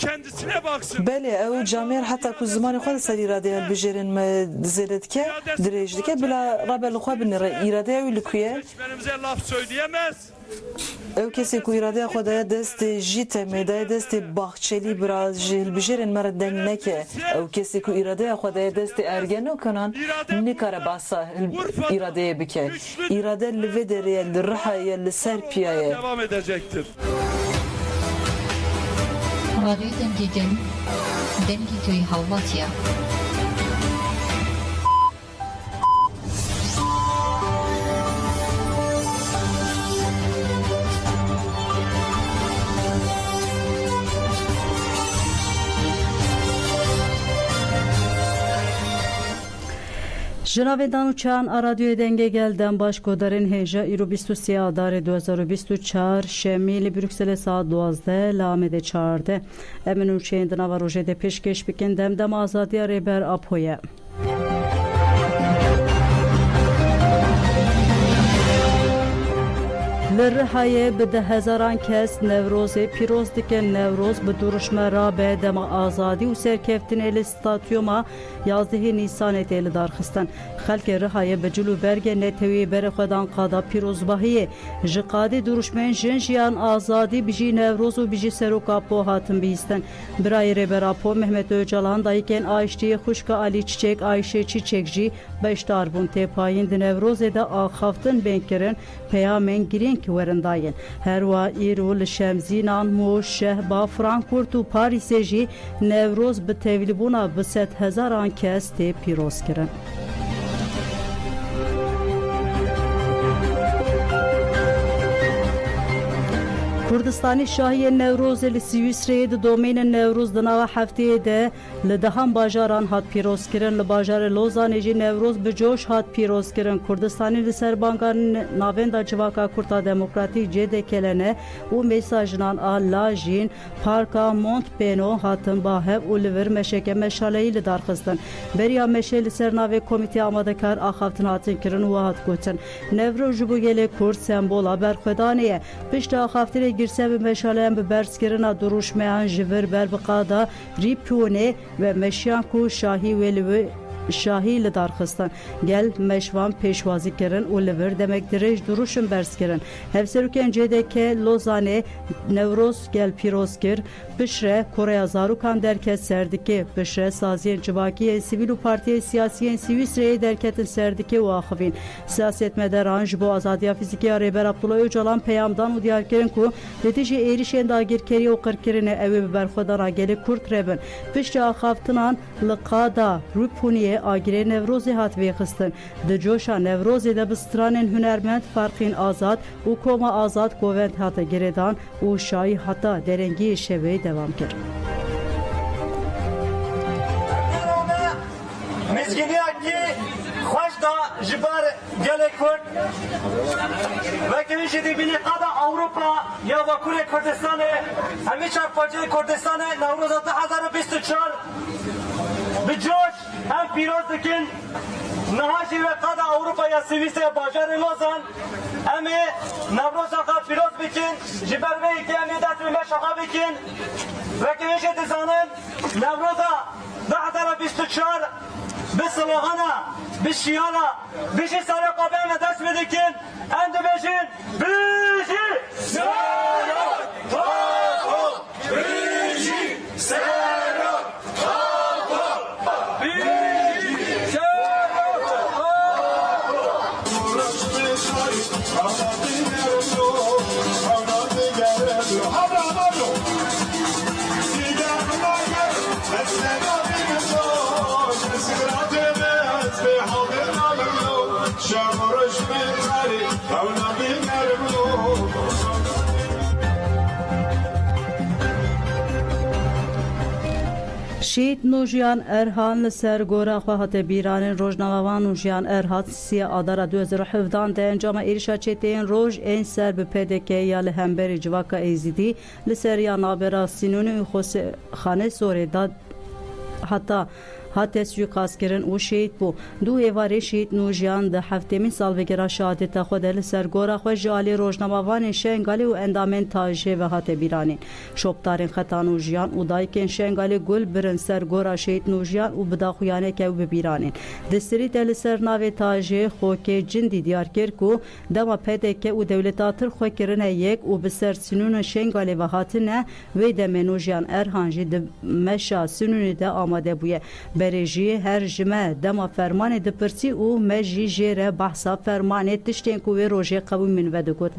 kendisine baksın. Beli ev camiyer hatta ku zamanı xwe ser iradeye bijerin me zêdetike dirêjdike bila rabel xwe bin iradeye wî li ku ye Seçmenimize laf söyleyemez. ew kesê ku îradeya xwe daye destê jî temê daye destê baxçelî bira ji hilbijerên me re deng neke ew kesê ku îradeya xwe daye destê ergenokanan nikare basa îradeyê bike îrade li vê derê li rihayê li ser piyaye Devam edecektir. Radyo Dengegen, Dengiköy Halvatya. Jinavedan uçan Radyo Denge gelden başkodarın heja İro 23 Adar 2024 şemili Brüksel'e saat 12 lamede çağırdı. Emin uçağın dına rojede peşkeş bikin demdem azadiya reber apoya. لرهایه به 10,000 کس نوروز پیروز دیکن نوروز به duruşma رابه دم آزادی و سرکفتن ال استاتیوما 11 نیسان تیل دارخستان خلک رهایه به جلو برگ نتوی بر خودان قادا پیروز باهیه جقادی duruşmen جنجیان آزادی بجی نوروز و بجی سروکا پو هاتن بیستن برای ربراپو محمد öcalan dayken Ayşe Xuşka Ali Çiçek Ayşe Çiçekji beştar bun tepayın Nevroz'da axaftın benkerin peyamen girin ki verindayın. Herva İrul Şemzinan Muş Şehba Frankfurt u Paris'e ji Nevroz bi tevlibuna bi 7,000 kes te piroz kirin. Kurdistani Şahiye Nevruz li Sivîsreyê di domêna Nevruz di nava hefteyê de li dehan bajaran hat pîrozkirin li bajarê Lozanê jî Nevruz bi coş hat pîrozkirin Kurdistanê li ser banka navenda civaka Kurda Demokratîk CDK-lene û mesajnan a la jîn Parka Montpeno hatin bahev û li vir meşeke meşaleyî li darxistin. Beriya meşe li ser navê Komîteya Amadekar axaftin hatin kirin û hat gotin. Nevruz ji bo gelê Kurd sembola berxwedanê ye. Pişta axaftinê girse ve meşaleyen bir berskirina duruşmayan jivir berbikada ripune ve meşyanku şahi ve Şahi li darxistan gel meşvan peşvazi kirin û li vir demek dirêj duruşun berskirin hevserûkên CDK Lozanê Nevroz gel pîroz kir pişre Koreya zarokan derket serdike pişre saziyên civakiyê sivîl û partiyê siyasiyên Sivîsreyê derketin serdike û axivîn siyasetmedaran ji bo azadiya fîzîkî ya Rêber Abdullah Öcalan peyamdan û diyar kirin ku li dijî êrişên dagirkerî û qirkirinê ew ê bi berxwedana gelê Kurd rebin piştî axaftinan li qada Rûpûniyê agirê Nevrozê hat vêxistin di coşa Nevrozê de bi stranên hunermend farqên azad û koma azad govend hate girêdan û şayî heta derengiyê şevê devam kir. Mizginiyekî xweş da ji ber gelê Kurd vekî jî dibînî qada Ewropa ya Bakurê Kurdistanê hemî çarpaciyê Kurdistanê Newroza 2024 bi coş hem pîroz dikin niha jî ve qada Ewropa ya Sivîsreyê bajarê Lozan em ê Newroza xwe pîroz bikin ji ber vê yekê em ê dest bi meşa xwe bikin vekî wê jî dizanin Newroza 2024 bi silahana bi şiyana bi jî serê qebê me dest bi dikin em dibêjin bijî serok tako bijî serok tako bijî Şehit Nojiyan Erhan li ser gora xwe hate bîranên rojnavavan Nojiyan Erhan siya adara 2017 de encama êrişa çeteyên roj ên ser bi PDK ya li hemberî civaka Êzidî li ser ya navbera Sinûnê û Xanê Sorê da heta هات سویقاس کرن و شهید بو دو هیواره شهید نوجیان ده هفتمین سالوگرا شهادت خود لسر گورا خو جالی روزنامه‌وان شنگالی و اندامن تاجه و هات بیرانین شوبتارین خطا نوجیان و دایکن شنگالی گل برن سر گورا شهید نوجیان و بداخویانه که و ببیرانین دستری دل سر ناو تاجه خو که جندی دیار کرکو دما پده که و دولتاتر خو کرنه یک و بسر سنون شنگالی و هاتنه و دمنوجیان ارهانجی د مشا سنون ده آماده بویه برژی هر جمعه دما فرمان دپرسی و مجی جره بحثا فرمان تشتین کوی روژه قبول من ودگود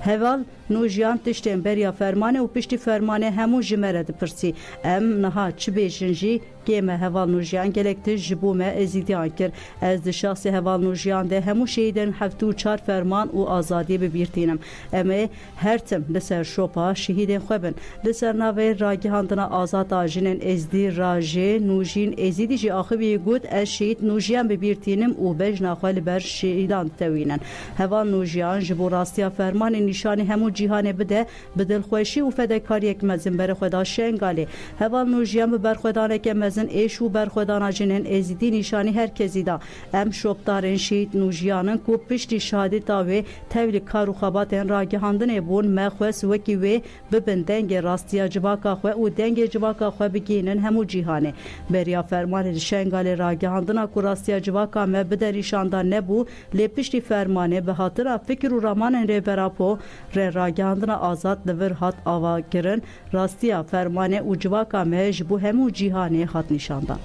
هوال نوجیان تشتین بریا فرمان و پشتی فرمان همو جمعه دپرسی ام نها چه بیشنجی که هوال نوجیان گلکت جبومه ازیدیان کر از شخص هوال نوجیان ده همو شهیدن هفتو چار فرمان و آزادی ببیرتینم اما هر تم لسر شوپا شهیدن خوبن لسر نوی راگی هندنا آزاد آجینن ازدی راجه نوجین ازیدی جی آخوی گود از شهید نوجیان ببیرتینم و بج ناخوال بر شهیدان توینن هوال نوجیان جبو راستیا فرمان نشان همو جیهان بده بدل خوشی و فداکاری یک مزن بر خدا شنگالی هوال نوجیان بر خدانه که مزن ایش و بر خدانا جنن ازیدی نشانی هر کسی دا ام شوبدارن شهید نوجیانن کو پشتی شهادت و تولی کار و خباتن راگی هندن بون مخوس وکی و ببن دنگ راستیا جواکا خو و دنگ جواکا خو بگینن همو جیهانه بریا فرمان شنگال راگی هندنا کو راستیا جواکا ما بدریشاندان نبو لپشتی فرمانه به خاطر فکر و رمان ر براپو ر راگی هندنا آزاد لور هات آوا کرن راستیا فرمانه و جواکا مج بو همو جیهانه هات نشاندان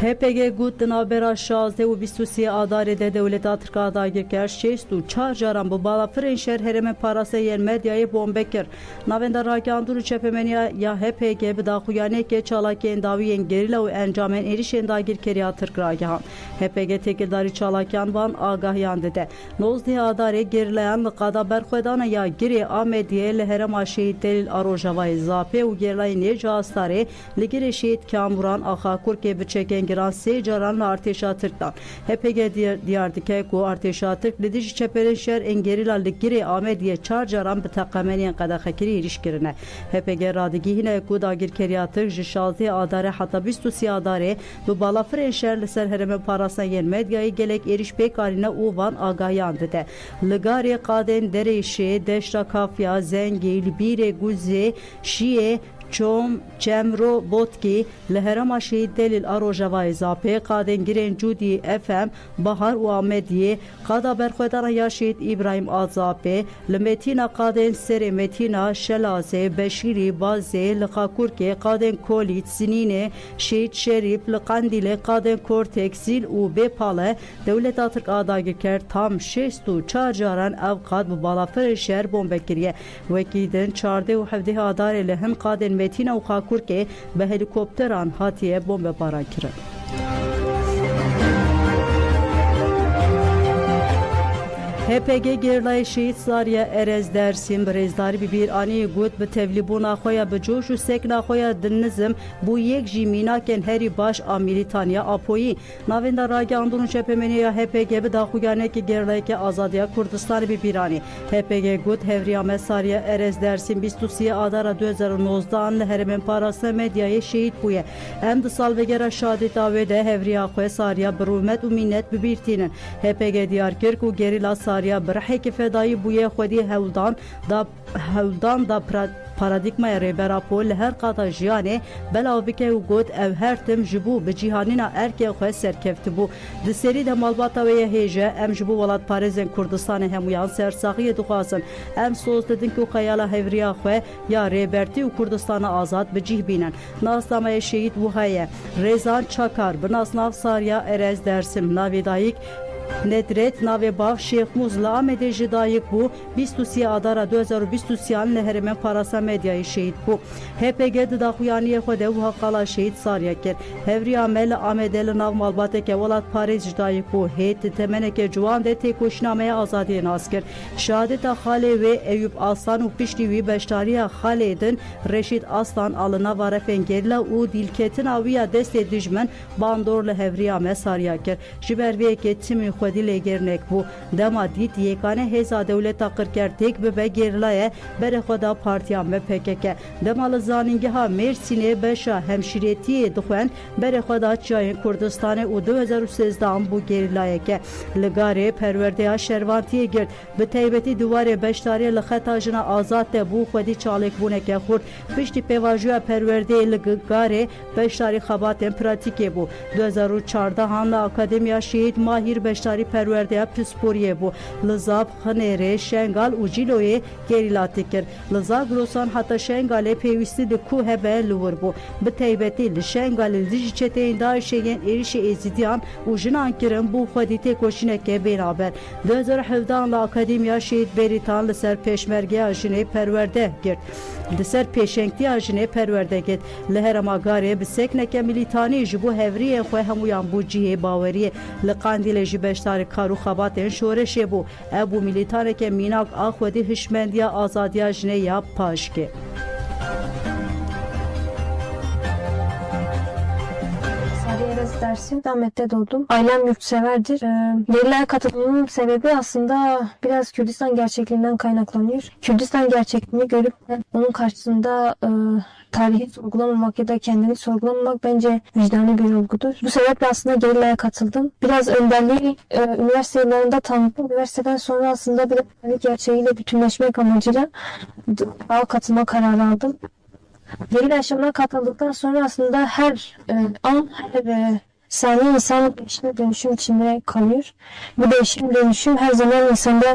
HPG گوت نابرا 16 و 23 آدار ده دولت ترکا داگیر کرد 64 جاران bu bala fırın şer hereme parası yer medyayı bombekir navenda rakyanduru çepemeniya ya HPG bi daxuyane ke çalaken daviyen gerila ve encamen erişen dagir keriya Türk ragyan HPG tekildari çalaken van agahyan dede nozdi adare gerilayan qada berxedana ya giri amediye le herema şehit delil arojavay zape u gerilay ne jastare ligire şehit kamuran axa kurke biçeken giran se caranla arteşa Türk'tan HPG diyardike ku arteşa Türk lidiş çeperin şer engerila ligire amediye çar caran bi taqameniyen qada xekiri ilişkirine HPG radigihine ku dagir keriya Türk jişalti adare hatta 23 adare bu balafır şer ser hereme parasına yen medyayı gelek eriş bekarine uvan agayan dede ligari qaden dereşe deşra kafya zengil bire guze şiye چوم چمرو بوتکی لهرما شهید دلیل آروجوای زاپه قادن گرین جودی افم بهار و آمدیه قادا برخودانا یا شهید ابراهیم آزاپه لمتینا قادن سر متینا شلازه بشیری بازه لقاکورکه قادن کولیت سنینه شهید شریف لقندیل قادن کورتکسیل و بپاله دولت ترک آداگی کرد tam 64 جاران اوقات bu balafır şehir bombekiriye vekiden 14 و 17 adare lehim قادن متینا و خاکورکه به هلیکوپتران هاتیه بمب باران کرد. HPG gerlay şehit Sariya Erez Dersim Brezdari bir ani gut be tevlibuna xoya be joş u sekna xoya dinizm bu yek jimina ken heri baş Ameritanya apoyi navenda ragandun çepemeniya HPG be daxugane ki gerlay ki azadiya Kurdistan bir ani HPG gut Hevriya Sariya Erez Dersim 23 adara 2019 an heremen parası medyaya şehit buye em de salvegera şadet avede Hevriya xo Sariya brumet u minnet bibirtinin HPG Diyarbakır ku gerila Sariya برحک فدایی بوی خودی هولدان دا پارادیگمای ریبراپول هر قطع جیانه بلاویکه و گود او هر تم جبو به جیهانینا ارکه خواه سرکفت بو ده سری ده مالباتا و هیجه ام جبو ولاد پارزن کردستان همویان سرساقی دخواسن ام سوز ددن که خیالا هوریا خواه یا ریبرتی و کردستان آزاد به جیه بینن ناسنامه شهید وحایه ریزان چاکار بناس ناف ساریا ارز درسم ناوی دایک ندرت ناو باف شیخ موزلا آمده جدایک بو 23 آدارا 2023 لهرمن پاراسا مدیای شهید بو HPG داخویانی خود و حقالا شهید ساریا کرد هوری عمل آمده لناو مالباته که ولاد پاریز جدایک بو هیت تمنه که جوان ده تکوشنامه آزادی ناس کرد شهادت خاله و ایوب آسان و پشتی وی بشتاری خالیدن رشید آسان آلنا وارفن گرلا و دیلکتن آویا دست دجمن باندور لهوری عمل ساریا کرد جبروی که تیمی خودی لگرنک بو دما دیت یکانه هزا دولت قرکرتک به گرلایه بر خدا پارتیان به پکک دما زانینگه ها مرسینه بشا همشیرتی دخوان بر خدا چای کردستان و 2013 بو گرلایه که لگاره پرورده شروانتی گرد به تایبتی دواره بشتاری لخطا جنا آزاد بو خودی چالک بونه که خورد پشتی پیواجوه پرورده لگاره بشتاری خبات پراتیکی بو 2014 هم اکادمیا شهید ماهر بشتاری پرورده پسپوریه بو لزاب خنیره شنگال و جیلوی گریلاتی کرد لزا گروسان حتی شنگال پیوستی دکوه به لور بو به تایبتی لشنگال لجی چته این دایشین ایریش ازیدیان و جنان کرن بو خودی تکوشینه که برابر 2017 اکادمیا شهید بریتان لسر پیشمرگی آجنه پرورده گرد لسر پیشنگتی آجنه پرورده گرد لهرماگاره بسکنه ملیتانی جبو هوری خواه همویان بو جیه باوری لقاندیل جی بشتار کارو خباتن شورشه بو ابو ملیتانه که میناک آخودی هشمندیا آزادی آجنه یا پاشکه Sarıyer'e dersim Ahmet'te doğdum. Ailem yurtseverdir. Gerilere katılmamın sebebi aslında biraz Kürdistan gerçekliğinden kaynaklanıyor. Kürdistan gerçekliğini görüp onun karşısında tarihi sorgulamamak ya da kendini sorgulamamak bence vicdani bir olgudur. Bu sebeple aslında gerilere katıldım. Biraz önderliği üniversite yıllarında tanıdım. Üniversiteden sonra aslında biraz kendi gerçeğiyle bütünleşmek amacıyla dağa katılma kararı aldım. Gerilla yaşamına katıldıktan sonra aslında her an, her saniye insan değişim dönüşüm içinde kalıyor. Bu değişim dönüşüm her zaman insanda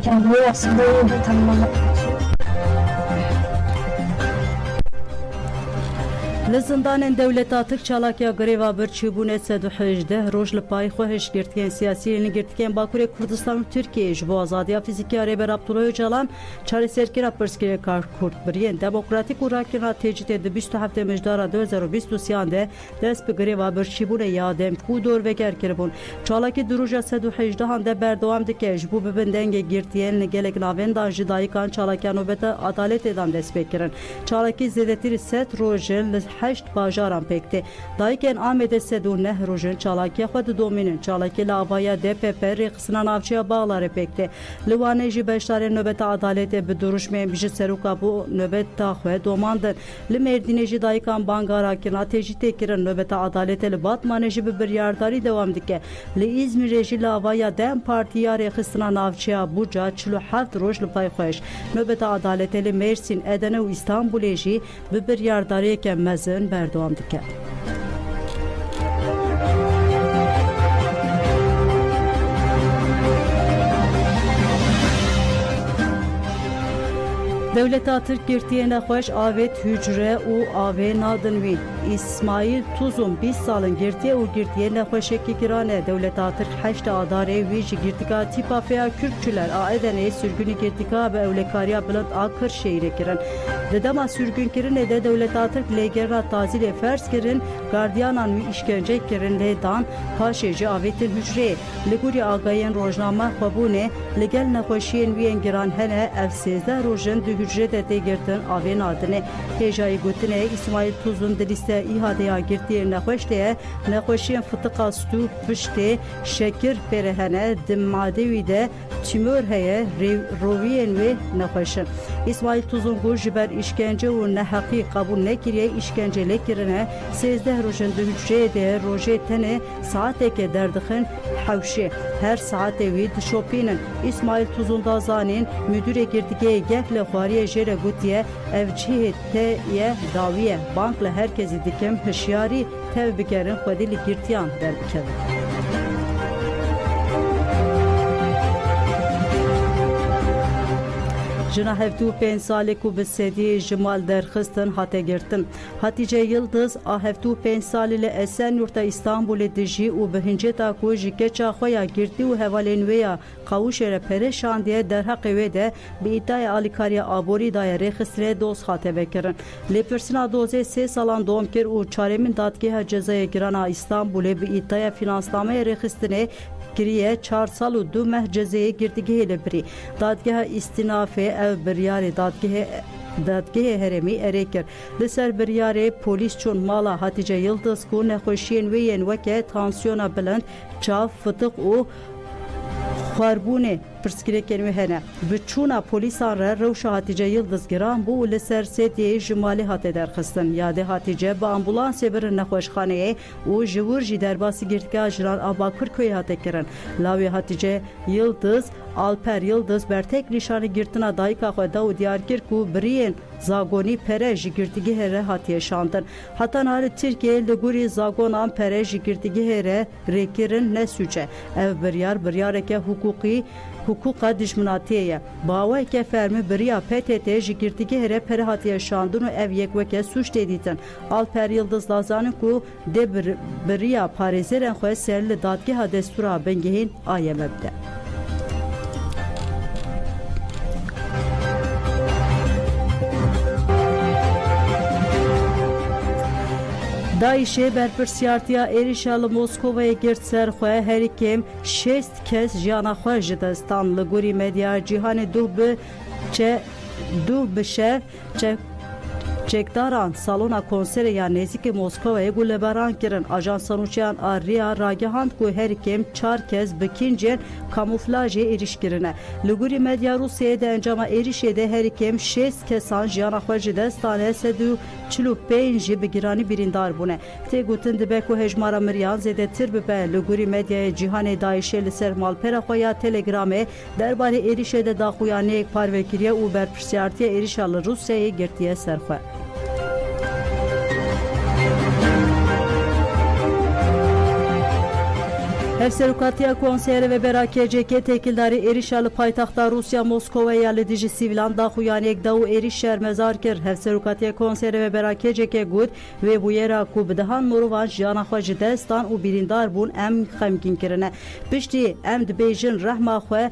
kendini aslında yeniden tanımlamak için. لزندان دولتا تک چالاکیا گریوا برچیبونه 118 روز لپای خوهش گرتکن سیاسی لنگرتکن باکوری کردستان و ترکیه جبو آزادیا فیزیکی عرب عبدالله جلان چاره سرکیرا پرسکری کار کرد برین دموکراتیک و راکینا تجدید 27 مجدارا 2023 ده دست به گریوا برچیبونه یادم کو دور وگر کربون چالاکی دروجا 118 هنده بردوام دکه جبو ببندنگ گرتین لگلک ناوندان جدایی کان چالاکیا نوبتا عدالت ادام دست بکرن چالاکی زیدتیر 7 روزل 8 باجاران پکته دایکن آمده سدونه روزن چالاکی خود دومینن چالاکی لاوaya DPP رقصنا نافچیا باغları پکته لوانه جی بشتار نوبت عدالت به دروشمه بیش سروکا بو نوبت تاخو دوماندن لمردینه جی دایکان بانگارا کنا تجیت کرن نوبت عدالت لبات مانجی به بریارداری دوام دکه ل İzmir جی لاوaya دم پارتیا رقصنا نافچیا بوجا 47 روز لپای خوش نوبت عدالت ل مرسین ادنه و استانبول جی به بریارداری که مزن بردوام دکه Devleta Türk girtiyene hoş avet hücre u ave nadınvi. İsmail Tuzum 20 salın girtiye u girtiyene hoşeki girane. Devleta Türk haşta adare vici girtika tipa feya Kürtçüler aedene sürgünü girtika ve evlekariya bilant akır şehire kiren. Dedema sürgün kirine de Devleta Türk legerna tazile fers kirin gardiyanan ve işkence kirin ledan paşeci avetin hücre. Liguri agayen rojnama xwebune ligel nexweşiyên wî yên giran hene ev 13 rojin di hücre de têgirtin avên adine hêjayî gotine İsmail Tuzun di lîste îhadeya girtiyên nexweş de ye nexweşiyên fitiqa stû piştê şekir pêre hene di madê wî de tümör heye roviyên wê nexweşin İsmail Tuzun got ji ber îşkence û neheqî qebûl nekiriye îşkence lêkirine 13 rojin di hücreyê de rojê tenê saeteke derdixin hewşê her saatê wî dişopînin İsmail Tuzun da zanîn müdürê girtikê gek li xwariye jê re gotiye ev cihê te ye dawiye bank li herkesî dikim hişyarî tev bikerin xwedî li girtiyan derbikevin. Jina hevdû 5 salê ku bi sediyê ji mal derxistin hate girtin. Hatice Yıldız a hevdû 5 salê li Esenyurt'a İstanbulê dijî û bi hinceta ku ji keça xwe ya girtî û hevalên wê ya qawûşê re perêşan diye derheqê wê de bi îddia alîkariya aborî daye rêxistinê doz hate vekirin. Lêpirsina dozê 3 salan dom kir û çaremîn dadgeha cezayê girana İstanbulê bi îddaya finansnameyê rêxistinê kiriye 4 sal û 2 meh cezayê girtîgehê li birî. Dadgeha îstînafê ev biryarê dadgehê دادگاه هرمی اره کرد لسر بریاره پولیس چون مالا هاتیجه یلدز کو نخوشین وین وکه تانسیونا بلند چاف فتق و خاربونه پرسکری کنوی هنه بچونا پولیسان را روشا هاتیجه یلدز گران بو لسر سیتی جمالی هاته درخستن یاده هاتیجه با امبولانس بر نخوشخانه و جور جی درباسی گرتگاه جران آباکر کوی هاته کرن لاوی هاتیجه یلدز Alper Yıldız bertek nişanı girtina dayka xoda u diyar kir ku biriyên zagoni pere ji girtîgê here hatiye şandin. Heta nalê Tirkiye li gorî zagonan pere ji girtîgê here rêkirin nesûce. Ev biryareke hukuka dijminatiye ye. Baweke fermi biriya PTT ji girtîgê here pere hatiye şandin û ev yek weke suç tê dîtin. Alper Yıldız lazanin ku dê biriya parêzerên xwe ser li dadgeha destûra bingehîn aye mebde. داعشê berpirsiyartiya êrişa li Moskowayê girt ser xwe herî kêm 6 kes jiyana xwe ji destan li gorî medya cîhanê duh bi şev çekdaran salona konserê ya nêzîkê Moskowayê guleberan kirin. Ajansa nûçeyan a Riya ragihand ku herî kêm 4 kes bi kincên kamuflajê êriş kirine. Li gorî medya Rûsyayê de encama êrişê de herî kêm 6 kesan jiyana xwe ji dest dane 45 jî bi giranî birîndar bûne. Tê gotin dibe ku hejmara miriyan zêdetir bibe. Li gorî medyayê cîhanê Daişê li ser malpera xwe ya Telegramê derbarê êrişê de daxuyaniyek parvekiriye û berpirsiyartiya êrişa li Rûsyayê girtiye ser xwe. Hevserukatiya Konseyre ve Berakeceke tekildarî êrişa li paytaxta Rusya Moskovaya li dijî sîvilan daxuyaniyek da û êriş şermezar kir. Hevserukatiya Konseyre ve Berakeceke got wê bûyera ku bi dihan mirovan jiyana xwe ji destan û birîndar bûn em xemgîn kirine. Piştî em dibêjin rehma xwe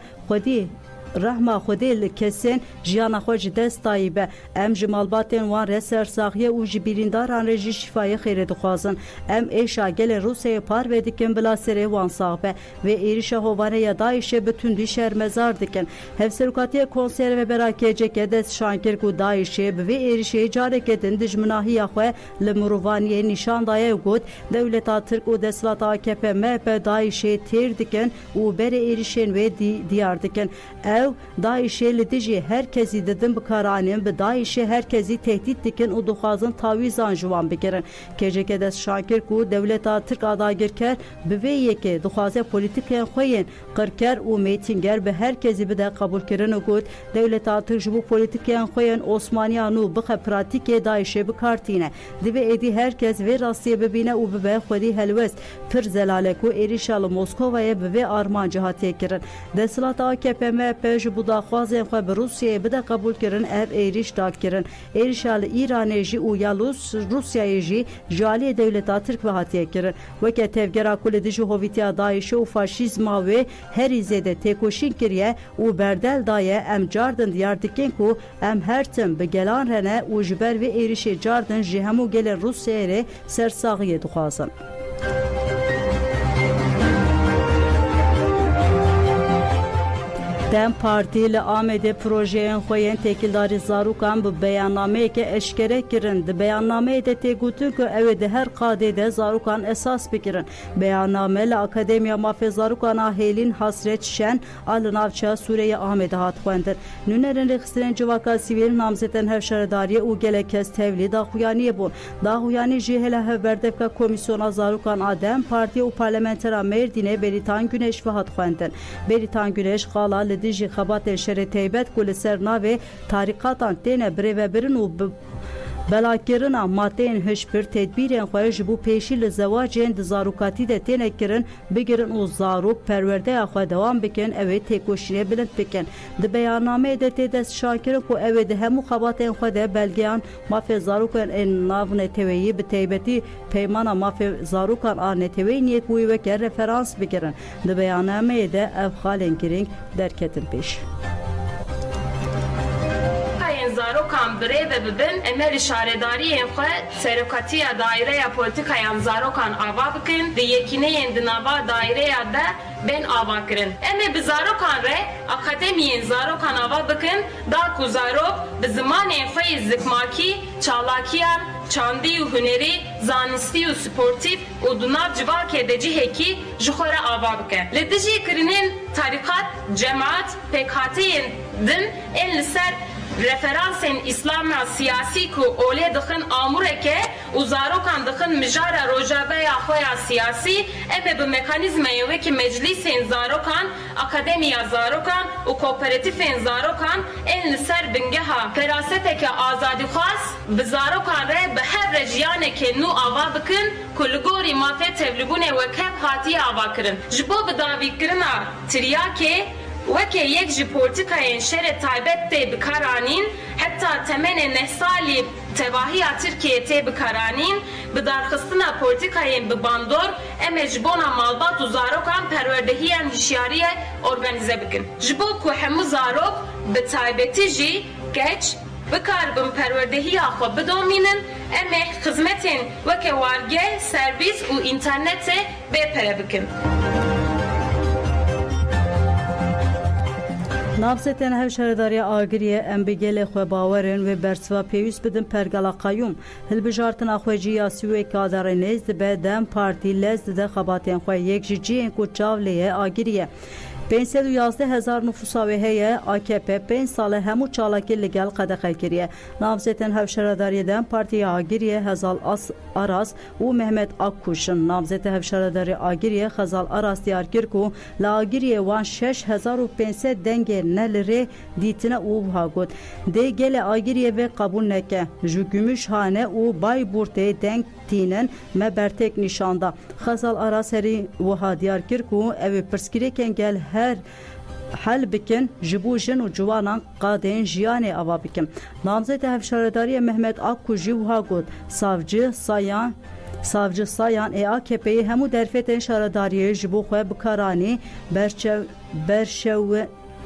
Xwedê li kesên jiyana xwe ji dest dayibe. Em ji malbatên wan re sersaxiye û ji birîndaran re jî şîfayê xêrê dixwazin. Em êşa gelên Rûsyayê parve dikin bila serê wan saxbe ve êrişa hovaneya Daişê bi tundî şermezar dikin. Hevserukatiya Konseyre ve Berakeceke dest şankir ku Daişê bi vê êrişê careke din dijminahiya xwe li mirovaniyê nîşan daye got dewleta Tirk û desthilata AKP MHP Daişê têr dikin û berê êrişên wê diyar dikin. Ew Daişê li dijî herkesî didin bikaranîn bi Daişê herkesî tehdît dikin û dixwazin tawîzan ji wan bigirin. KCK dest şankir ku dewleta Tirk a dagirker bi vê yekê dixwaze polîtikên xwe yên qirker û mêtînger bi herkesî bide qebûlkirin û got dewleta Tirk ji bo polîtikên xwe yên Osmaniyan û bixe pratîkê Daişê bikartîne. Divê êdî herkes vê rastiyê bibîne û bibe xwedî helwest. Pir zelale ku êrişa li Moskowayê bi vê armancı hatiye kirin. Desthilata AKP MHP ji bu daxwazên xwe bi Rûsyayê bide qebûl kirin ev êriş dakirin. Êrişa li Îranê jî û ya Rûsyayê jî ji aliyê dewleta Tirk ve hatiye kirin. Weke tevgera ku li dijî hovîtiya Daişê û faşîzma wê herî zêde têkoşîn kiriye û berdel daye em cardin diyar dikin ku em her tim bi gelan rene û ji ber vê êrişê cardin ji hemû gelên Rûsyayê re sersaxiyê dixwazin. Dem Partî li Amedê projeyên xwe yên têkildarî zarokan bi beyannameyeke eşkere kirin. Di beyannameyê de tê gotin ku ew ê di her qadê de zarokan esas bikirin. Beyanname li Akademiya Mafê Zarokan a Hêlîn Hasret Şen a li navçeya Sûreyê Amedê hat xwendin. Nûnerên rêxistinên civaka sivîl namzetên hevşeredariyê û gelek kes tevlî daxuyaniyê bûn. Daxuyanî jî hêla hevberdevka Komîsyona Zarokan a Dem Partî û Parlamentera Mêrdînê Beritan Güneş ve hat xwendin. Beritan Güneş xala li dijî xebatên şerê teybet ku li ser navê tarîqatan têne birêvebirin û belakirina madeyên hişbir tedbîrên xwe ji bo pêşî li zewacên di zarokatî de têne kirin bigirin û zarok perwerdeya xwe dewam bikin ew ê têkoşînê bilind bikin. Di beyannameyê de tê dest şakirin ku ew ê di hemû xebatên xwe de belgeyan mafê zarokan ên nav neteweyî bi taybetî peymana mafê zarokan a neteweyîniyek wî weke referans bigirin. Di beyannameyê de ev xalên girîng derketin pêş. Zarokan zarokan birêve bibin, em îşaredariyên xwe serokatiya daireya politikayan zarokan ava bikin, di yekîneyên di nava daireya de bên avakirin. Em ê bi zarokan re akademiyên zarokan ava bikin, da ku zarok bi zimanên xwe yê zikmakî, çalakiyan, çandî û hunerî, zanistî û sportîv û di nav civakê de cihekî ji xwe re ava bike. Li dijî kirinên tariqat, cemaat, pêkhateyên din ên li ser referansên İslama siyasî ku olê dixin amûreke û zarokan dixin mijara rojabeya xwe ya siyasî, em ê bi mekanîzmayên wekî meclîsên zarokan, akademiya zarokan û kooperatifên zarokan ên li ser bingeha feraseteke azadîxwaz bi zarokan re bi hev re jiyanekê nû ava bikin ku li gorî mafê tevlîbûnê wekhev hatiye avakirin. Ji bo bidavîkirina tiryakê وەکێ یەک ji polîtikayên şerê taybet tê bikaranîn, heta temenê nehsalî tevahiya Tirkiyeyê tê bikaranîn, bi darxistina polîtikayên bi bandor, em ê ji bona malbat û zarokan perwerdehiyên hişyariyê organize bikin. Ji bo ku hemû zarok bi taybetî jî geç bikaribin perwerdehiya xwe bidomînin, em ê xizmetên weke wargeh, servîs û înternetê bêpere bikin. Navzetên hevşaredariya agiriye em bi gelê xwe bawerin ve bersiva pêwîst bidin pergala qayyûm. Hilbijartina xwecîya Swêk Adarê nêz dibe Dem Partî lez dide xebatên xwe yek ji ciyên ku çavlê ye agiriye. 511,000 nüfusa wê heye, AKP 5 sale hemû çalakî li gel qedexe kiriye. Navzetên hevşaredariyê Dem Partiya Agiriye Hezal Aras û Mehmet Akkuşin. Navzetê hevşaredarî Agiriye Hezal Aras diyar kir ku li Agiriye wan 6500 dengê ne li rê dîtine û wiha got. Dê gelê Agiriye vê qebûl neke. Ji Gümüşhane û Bayburtê deng tînin me bertek nîşanda. Hezal Aras herî wiha diyar kir ku ev ê pirsgirêkên gel her hel bikin ji bo jin û ciwanan qadên jiyanê ava bikin. Namzeta hevşaredariya Mehmet Akku jî wiha got. Savcı Sayan AKP'yi hemû derfetên şaredariyê ji bo xwe bikaranî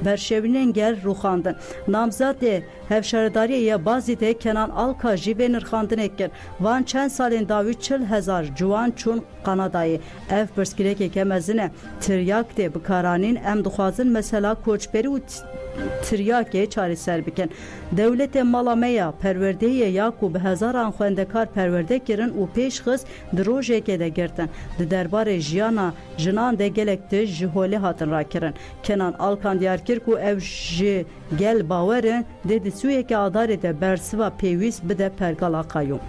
berşewinên gel rûxandin. Namzatê hevşaredariya bazî de Kenan Alka jî vê nirxandinê kir. Van çend salên dawî 40,000 ciwan çûn Kanadayê. Ev pirsgirêkeke mezin e. Tiryak tê bikaranîn em dixwazin mesela koçberî û tiryakê çareser bikin. Dewletê mala me ya perwerdehiyê ya ku bi hezaran xwendekar perwerde kirin û pêşxist di rojekê de girtin. Di derbarê jiyana jinan de gelek tişt ji holê hatin rakirin. Kenan Alkan diyar kir ku ev ji gel bawerin dê di Swêkê Adarê de bersiva pêwîst bide pergala qayyûm.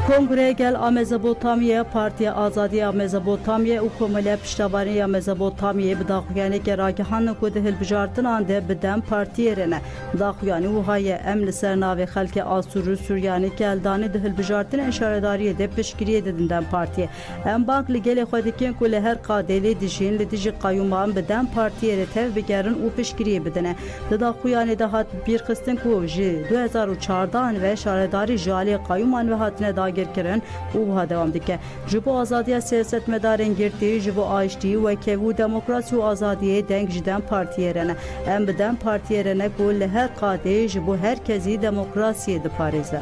Kongre gel a Mezopotamya Partiya Azadiya Mezopotamya û Komeliya Piştavaniya Mezopotamya bi daxuyanekê ragihanin ku di hilbijartinan de bi Dem Partiyê re ne. Daxuyanî wiha ye em li ser navê xelkê Asûrî Suryanî eldanî di hilbijartinên şaredariyê de piştgiriyê didin Dem Partiyê. Em bank li gelê xwe dikin ku li her qadê dijîn li dijî qayyûman bi Dem Partiyê re tev bigerin û piştgiriyê bidine. Di daxuyanê de hat bîrxistin ku ji 2014 ve şaredarî ji aliyê qayyûman ve hatine dagir kirin û wiha dewam dike. Ji bo azadiya siyasetmedarên girtî, ji bo aştî, wekevî û demokrasî û azadiyê deng ji Dem Partiyê re ne. Em bi Dem Partiyê re ne ku li her qadê ji bo herkesî demokrasiyê diparêze.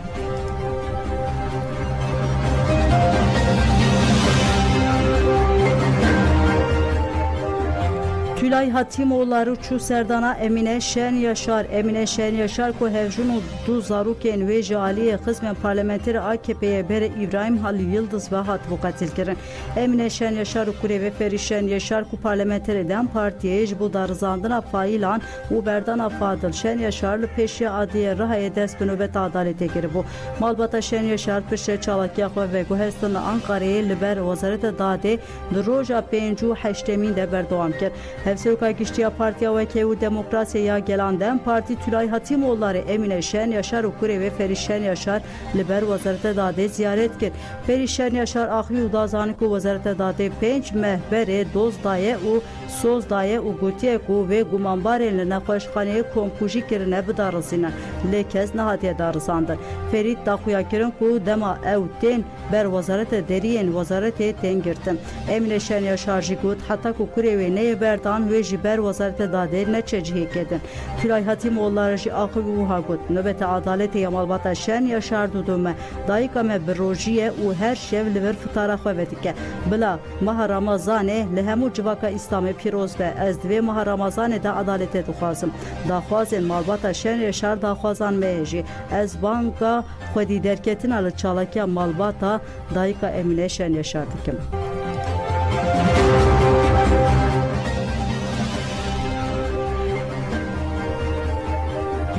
Tülay Hatimoğulları çû serdana Emine Şen Yaşar. Emine Şen Yaşar ku hevjûn û du zarokên wê ji aliyê xizmên parlamenterê AKP'ye bere İbrahim Halil Yıldız ve hat vokatil kirin. Emine Şen Yaşar û kurê Ferî Şen Yaşar ku parlamenterê Dem Partiyê ji bo darizandina failan û berdana Fadil Şen Yaşar li pêşiya adiyê Rihayê dest bi nûbeta adalêtê kiribû. Malbata Şen Yaşar piştê çalakiya xwe ve guhestina Ankara'yê li ber Wezareta Dadê di roja 5 û 8 de berdewam kir. Hevseroka Giştiya Partiya Wekevî û Demokrasiya Gelan Dem Partî Tülay Hatimoğulları Emine Şen Yaşar û kurê ve Ferî Şen Yaşar li ber Wezareta Dadê ziyaret kir. Ferî Şen Yaşar axivî û da zanî ku Wezareta Dadê 5 mehberê doz daye û سوز دایه و گوتیه کو و گمانبارین لنخوشخانه کمکوژی کرنه بدارزینه لیکز نهاتیه دارزاندن فرید داخویا کرن کو دما او تین بر وزارت درین وزارت تین گرتن امین شانیا شارجی گوت حتی کو کریوی نه بردان و جبر وزارت داده نچجهی کدن تلای حتی مولارجی آخر وها گوت نوبت عدالت یمالبات شانیا شاردو دومه دایکا me birrojiye û her şev li vir fitara xwe vedike. Bila meha Ramazanê li hemû civaka İslamê pîroz be. Ez divê meha Ramazanê de adaletê dixwazim. Daxwazên malbata şenê şer daxwazan me ye jî. Ez banka xwedî derketina li çalakiya malbata dayika Emîne Şenê şer dikim.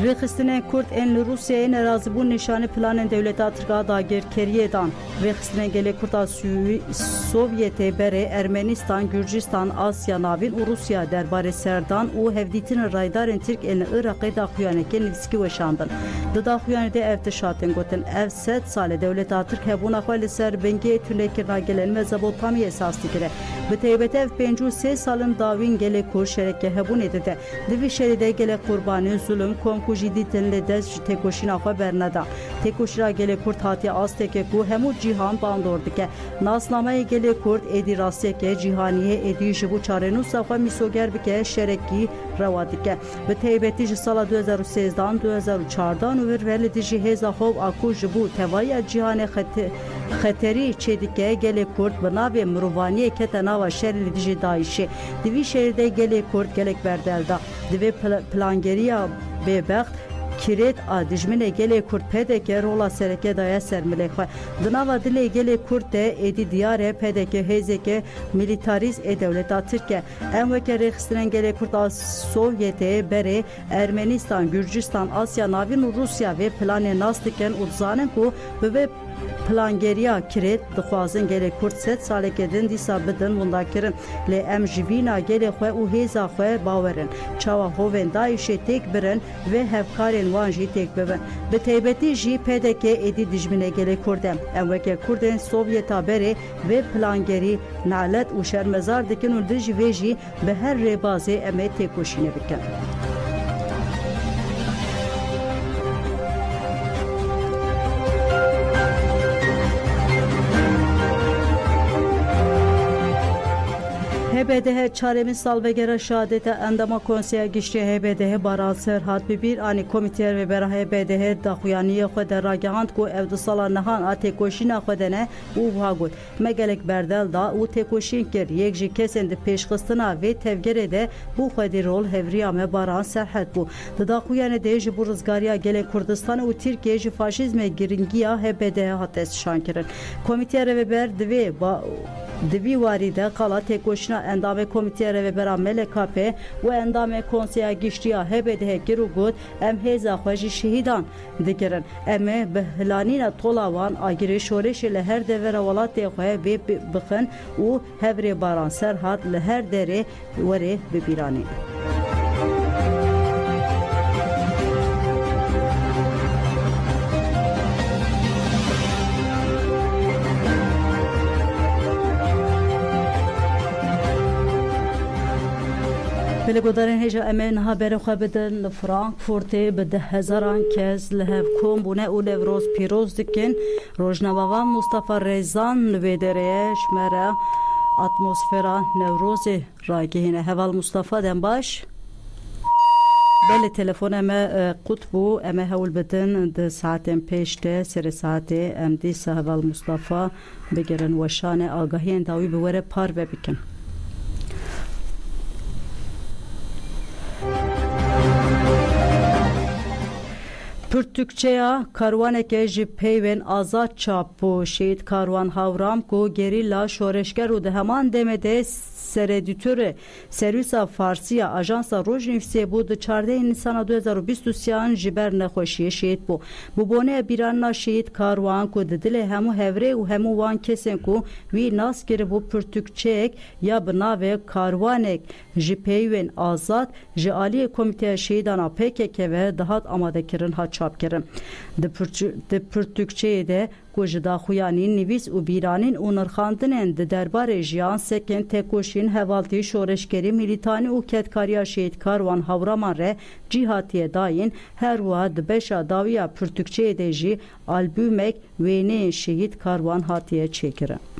Rexistine Kurd en Rusya'ya nerazibun nişanı planın devleti Türkiye dagirkeriye dan. Rexistine gele Kurda Sovyete bere Ermenistan, Gürcistan, Asya navin u Rusya derbare serdan u hevditin raydarın Türk en Irak'ı da xuyaneke nivski veşandın. Da xuyane de evtişatın gotin ev set sale devleti Türkiye buna xwali ser bengi tünekirna gelen mezabotami esas dikire. Bi teybet ev 53 salın davin gele kur şereke hebun edide. Divi şeride gele kurbanı zulüm komku jidîtin li dest ji têkoşîna xwe berneda. Têkoşîra gelê Kurd hatiye asteke ku hemû cîhan bandor dike. Nasnameyê gelê Kurd êdî rastiyeke cîhaniyê êdî ji bo çarenûsa xwe mîsoger bike şerekî rewa dike. Bi taybetî ji sala 2013 2014 û vir velê dijî hêza xwe a ku ji bo tevaya cîhanê xeterî çêdike gelê Kurd bi navê mirovaniyê kete nava şerê li dijî Daişê. Divî şerî de gelê Kurd gelek berdelda. Divê plangeriya bêbext kiret a dijminê gelê Kurd pêdeke rola sereke daya sermilê xwe. Di nava dilê gelê Kurd de êdî diyare pêdeke hêzeke militarîst ê devleta Tirkiye. Em weke rêxistinên gelê Kurd a Sovyetê berê Ermenistan, Gürcistan, Asya navîn û Rusya vê planê nas dikin û dizanin ku bi vê plangeriya kiret dixwazin gelê Kurd set saleke din dîsa bidin windakirin lê em ji vîna gelê xwe û hêza xwe bawerin çawa hovên Daişê têk birin ve hevkarên wan jî têk bibin bi taybetî jî pêdeke êdî dijminê gelê Kurd em weke Kurdên Sovyeta berê vê plangerî nalet û şermezar dikin û di ji vê jî bi her rêbazê em ê têkoşînê bikin. HBDH çaremiz salvegera şehadete endama konseya gişti HBDH baral serhat bir ani komiter ve bera HBDH daxuyaniye xwe de ragihand ku ev di sala nehan a têkoşîna xwe de ne û wiha got me gelek berdel da û têkoşîn kir yek jî kesên di pêşxistina vê tevgerê de bû xwedî rol hevriya me baran serhet bû di daxuyanê de ji bo rizgariya gelek Kurdistan û Tirkiye ji faşîzmê giringiya HBDH hat estîşan kirin komiter ve ber divî warî de qala têkoşîna endamê komîteya rêvebera MLKP û endamê konseya giştiya HBDH kir û got em hêza xwe ji şehîdan dikirin. Em ê bi hilanîna tola wan agirê şorêşê li her devera welatê xwe vê bixin û hevrê baran serhat li her derê werê bibîranîn. Pelegodarên hêja em ê niha berê xwe bidin li Frankfurtê bi 10,000 kes li hev kom bûne û Newroz pîroz dikin. Rojnamevan Mustafa Rezan li vê derê jmera atmosfera Newrozê ragihîne. Heval Mustafa dem baş. Belê telefona me qut bû em ê hewl bidin di saetên pêş de serê saetê em dîsa Heval Mustafa bigirin weşanê agahiyên dawî bi were parve bikin. Pürtükçeya karwaneke ji peyvên azad çap bû şehîd karwan hawram ku gerîla şoreşger û di heman demê de seredîtore serwîsa Farsiya Ajansa Rojnivîsê bû di 14 Nîsana 2023 ji ber nexweşiyê şehîd bû. Bu boneya bîranina şehîd karwan ku di dilê hemû hevrê û hemû wan kesên ku wî nas kiribû pürtükçeyek ya bi navê karwanek ji peyvên azad ji aliyê komîteya şehîdana PKK ve dihat amadekirin hat çapkirin. çapkirin. Di Pirtûkçeyê de ku ji daxuyanîn nivîs û bîranîn û nirxandinên di derbarê jiyan sekên têkoşîn hevaltî şoreşgerî milîtanî û ketkariya şehîdkar wan hawraman re cî hatiye dayîn her wiha di beşa dawiya Pirtûkçeyê de jî albûmek wêneyên şehîdkar wan hatiye çêkirin.